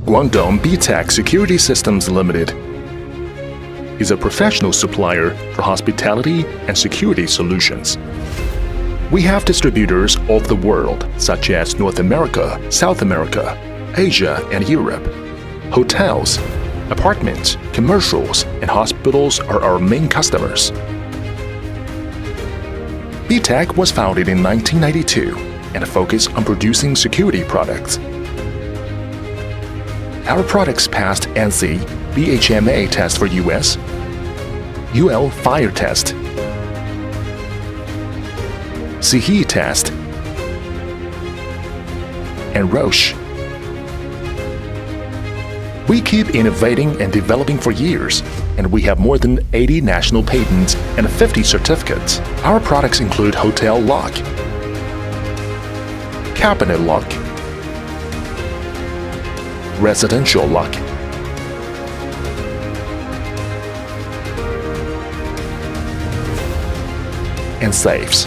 Guangdong BTEC Security Systems Limited is a professional supplier for hospitality and security solutions. We have distributors all over the world, such as North America, South America, Asia, and Europe. Hotels, apartments, commercials, and hospitals are our main customers. BTEC was founded in 1992 and focused on producing security products. Our products passed ANSI BHMA test for US, UL fire test, CE test, and Roche. We keep innovating and developing for years, and we have more than 80 national patents and 50 certificates. Our products include hotel lock, cabinet lock, residential lock, and safes.